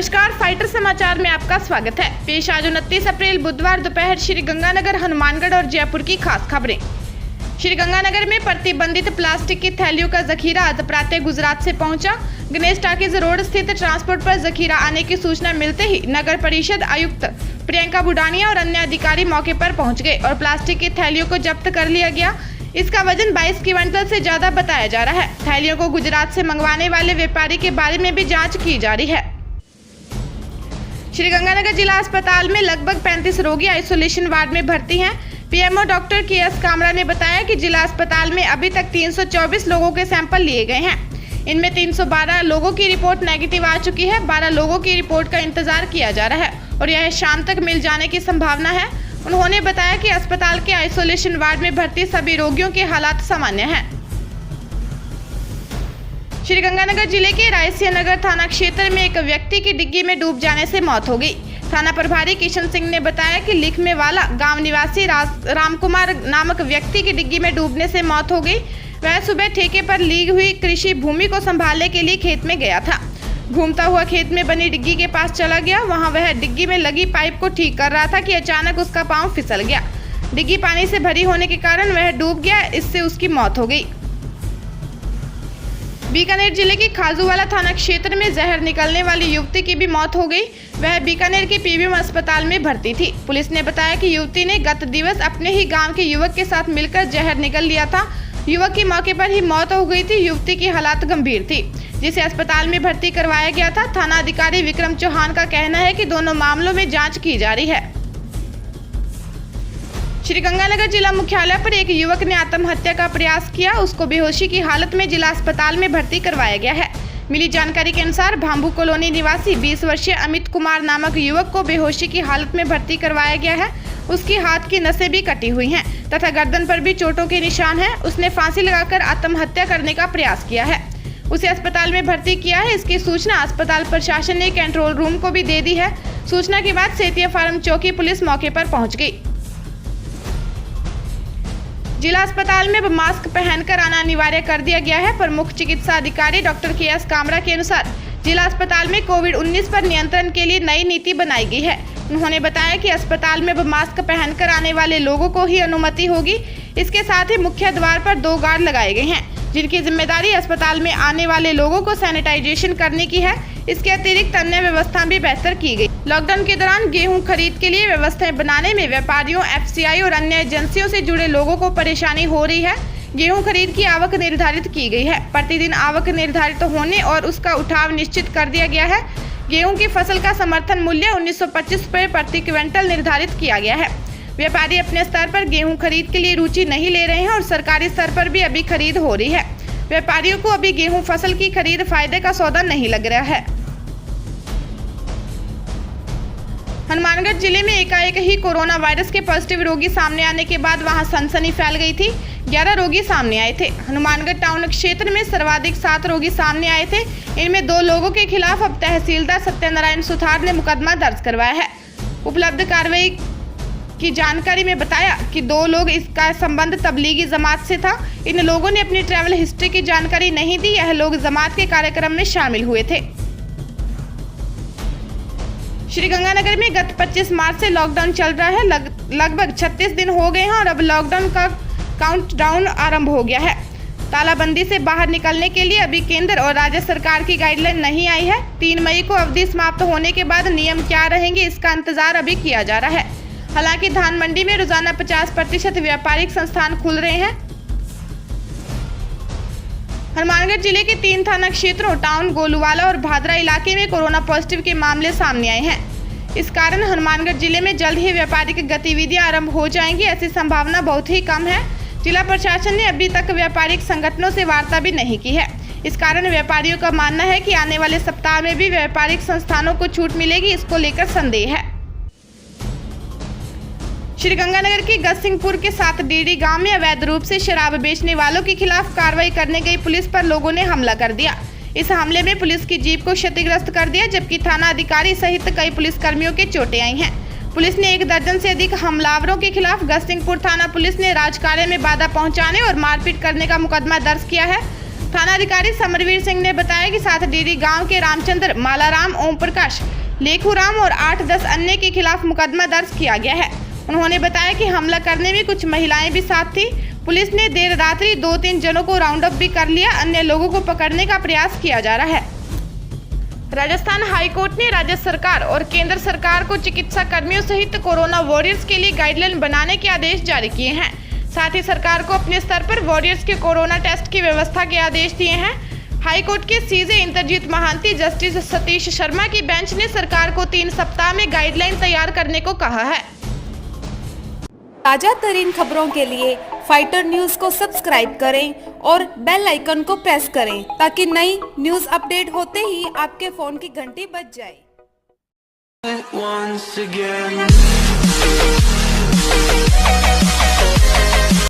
नमस्कार, फाइटर समाचार में आपका स्वागत है। पेश आज 29 अप्रैल बुधवार दोपहर श्री गंगानगर, हनुमानगढ़ और जयपुर की खास खबरें। श्री गंगानगर में प्रतिबंधित प्लास्टिक की थैलियों का जखीरा आज प्रातः गुजरात से पहुंचा। गणेश टाकीज रोड स्थित ट्रांसपोर्ट पर जखीरा आने की सूचना मिलते ही नगर परिषद आयुक्त प्रियंका बुडानिया और अन्य अधिकारी मौके पर पहुंच गए और प्लास्टिक की थैलियों को जब्त कर लिया गया। इसका वजन 22 क्विंटल से ज्यादा बताया जा रहा है। थैलियों को गुजरात से मंगवाने वाले व्यापारी के बारे में भी जांच की जा रही है। श्री गंगानगर जिला अस्पताल में लगभग 35 रोगी आइसोलेशन वार्ड में भर्ती हैं। PMO doctor KS. कामरा ने बताया कि जिला अस्पताल में अभी तक 324 लोगों के सैंपल लिए गए हैं। इनमें 312 लोगों की रिपोर्ट नेगेटिव आ चुकी है। 12 लोगों की रिपोर्ट का इंतजार किया जा रहा है और यह शाम तक मिल जाने की संभावना है। उन्होंने बताया कि अस्पताल के आइसोलेशन वार्ड में भर्ती सभी रोगियों के हालात सामान्य हैं। श्री गंगानगर जिले के रायसिया नगर थाना क्षेत्र में एक व्यक्ति की डिग्गी में डूब जाने से मौत हो गई। थाना प्रभारी किशन सिंह ने बताया कि लिखमे वाला गांव निवासी रामकुमार नामक व्यक्ति की डिग्गी में डूबने से मौत हो गई। वह सुबह ठेके पर ली हुई कृषि भूमि को संभालने के लिए खेत में गया था। घूमता हुआ खेत में बनी डिग्गी के पास चला गया। वहां वह डिग्गी में लगी पाइप को ठीक कर रहा था कि अचानक उसका पांव फिसल गया। डिग्गी पानी से भरी होने के कारण वह डूब गया। इससे उसकी मौत हो गई। बीकानेर जिले के खाजूवाला थाना क्षेत्र में जहर निकलने वाली युवती की भी मौत हो गई। वह बीकानेर के पीबीएम अस्पताल में भर्ती थी। पुलिस ने बताया कि युवती ने गत दिवस अपने ही गांव के युवक के साथ मिलकर जहर निगल लिया था। युवक की मौके पर ही मौत हो गई थी। युवती की हालत गंभीर थी, जिसे अस्पताल में भर्ती करवाया गया था। थाना अधिकारी विक्रम चौहान का कहना है कि दोनों मामलों में जाँच की जा रही है। श्री गंगानगर जिला मुख्यालय पर एक युवक ने आत्महत्या का प्रयास किया। उसको बेहोशी की हालत में जिला अस्पताल में भर्ती करवाया गया है। मिली जानकारी के अनुसार भांबू कॉलोनी निवासी 20 वर्षीय अमित कुमार नामक युवक को बेहोशी की हालत में भर्ती करवाया गया है। उसकी हाथ की नसें भी कटी हुई हैं तथा गर्दन पर भी चोटों के निशान हैं। उसने फांसी लगाकर आत्महत्या करने का प्रयास किया है। उसे अस्पताल में भर्ती किया है। इसकी सूचना अस्पताल प्रशासन ने कंट्रोल रूम को भी दे दी है। सूचना के बाद सेतिया फार्म चौकी पुलिस मौके पर पहुंच गई। जिला अस्पताल में मास्क पहनकर आना अनिवार्य कर दिया गया है। प्रमुख चिकित्सा अधिकारी डॉक्टर के.एस. कामरा के अनुसार जिला अस्पताल में कोविड-19 पर नियंत्रण के लिए नई नीति बनाई गई है। उन्होंने बताया कि अस्पताल में मास्क पहनकर आने वाले लोगों को ही अनुमति होगी। इसके साथ ही मुख्य द्वार पर 2 गार्ड लगाए गए हैं, जिनकी जिम्मेदारी अस्पताल में आने वाले लोगों को सैनिटाइजेशन करने की है। इसके अतिरिक्त अन्य व्यवस्था भी बेहतर की गई। लॉकडाउन के दौरान गेहूं खरीद के लिए व्यवस्थाएं बनाने में व्यापारियों, एफसीआई और अन्य एजेंसियों से जुड़े लोगों को परेशानी हो रही है। गेहूं खरीद की आवक निर्धारित की गई है। प्रतिदिन आवक निर्धारित होने और उसका उठाव निश्चित कर दिया गया है। गेहूं की फसल का समर्थन मूल्य 1925 रुपये प्रति क्विंटल निर्धारित किया गया है। व्यापारी अपने स्तर पर गेहूं खरीद के लिए रुचि नहीं ले रहे हैं और सरकारी स्तर पर भी अभी खरीद हो रही है। व्यापारियों को अभी गेहूं फसल की खरीद फायदे का सौदा नहीं लग रहा है। हनुमानगढ़ जिले में एकाएक ही कोरोना वायरस के पॉजिटिव रोगी सामने आने के बाद वहां सनसनी फैल गई थी। 11 रोगी सामने आए थे। हनुमानगढ़ टाउन क्षेत्र में सर्वाधिक 7 रोगी सामने आए थे। इनमें 2 लोगों के खिलाफ अब तहसीलदार सत्यनारायण सुथार ने मुकदमा दर्ज करवाया है। उपलब्ध कार्रवाई की जानकारी में बताया कि 2 लोग इसका संबंध तबलीगी जमात से था। इन लोगों ने अपनी ट्रैवल हिस्ट्री की जानकारी नहीं दी। यह लोग जमात के कार्यक्रम में शामिल हुए थे। श्री गंगानगर में गत 25 मार्च से लॉकडाउन चल रहा है। लगभग 36 दिन हो गए हैं और अब लॉकडाउन का काउंटडाउन आरंभ हो गया है। तालाबंदी से बाहर निकलने के लिए अभी केंद्र और राज्य सरकार की गाइडलाइन नहीं आई है। 3 मई को अवधि समाप्त होने के बाद नियम क्या रहेंगे, इसका इंतजार अभी किया जा रहा है। हालांकि धान मंडी में रोजाना 50% व्यापारिक संस्थान खुल रहे हैं। हनुमानगढ़ जिले के 3 थाना क्षेत्रों टाउन, गोलूवाला और भादरा इलाके में कोरोना पॉजिटिव के मामले सामने आए हैं। इस कारण हनुमानगढ़ जिले में जल्द ही व्यापारिक गतिविधियां आरंभ हो जाएंगी, ऐसी संभावना बहुत ही कम है। जिला प्रशासन ने अभी तक व्यापारिक संगठनों से वार्ता भी नहीं की है। इस कारण व्यापारियों का मानना है कि आने वाले सप्ताह में भी व्यापारिक संस्थानों को छूट मिलेगी। इसको लेकर संदेह है। श्री गंगानगर के गसिंगपुर के 7 डीडी गांव में अवैध रूप से शराब बेचने वालों के खिलाफ कार्रवाई करने गई पुलिस पर लोगों ने हमला कर दिया। इस हमले में पुलिस की जीप को क्षतिग्रस्त कर दिया, जबकि थाना अधिकारी सहित कई पुलिसकर्मियों के चोटें आई हैं। पुलिस ने 1 दर्जन से अधिक हमलावरों के खिलाफ गसिंगपुर थाना पुलिस ने राजकार्य में बाधा पहुंचाने और मारपीट करने का मुकदमा दर्ज किया है। थानाधिकारी समरवीर सिंह ने बताया कि 7 डीडी गांव के रामचंद्र, मालाराम, ओम प्रकाश, लेखूराम और 8-10 अन्य के खिलाफ मुकदमा दर्ज किया गया है। उन्होंने बताया कि हमला करने में कुछ महिलाएं भी साथ थी। पुलिस ने देर रात्रि 2-3 जनों को राउंड अप भी कर लिया। अन्य लोगों को पकड़ने का प्रयास किया जा रहा है। राजस्थान हाईकोर्ट ने राज्य सरकार और केंद्र सरकार को चिकित्सा कर्मियों सहित कोरोना वॉरियर्स के लिए गाइडलाइन बनाने के आदेश जारी किए हैं। साथ ही सरकार को अपने स्तर पर वॉरियर्स के कोरोना टेस्ट की व्यवस्था के आदेश दिए हैं। हाईकोर्ट के सीजे इंद्रजीत महांती, जस्टिस सतीश शर्मा की बेंच ने सरकार को 3 सप्ताह में गाइडलाइन तैयार करने को कहा है। ताजा तरीन खबरों के लिए फाइटर न्यूज को सब्सक्राइब करें और बेल आइकन को प्रेस करें ताकि नई न्यूज अपडेट होते ही आपके फोन की घंटी बज जाए। Once again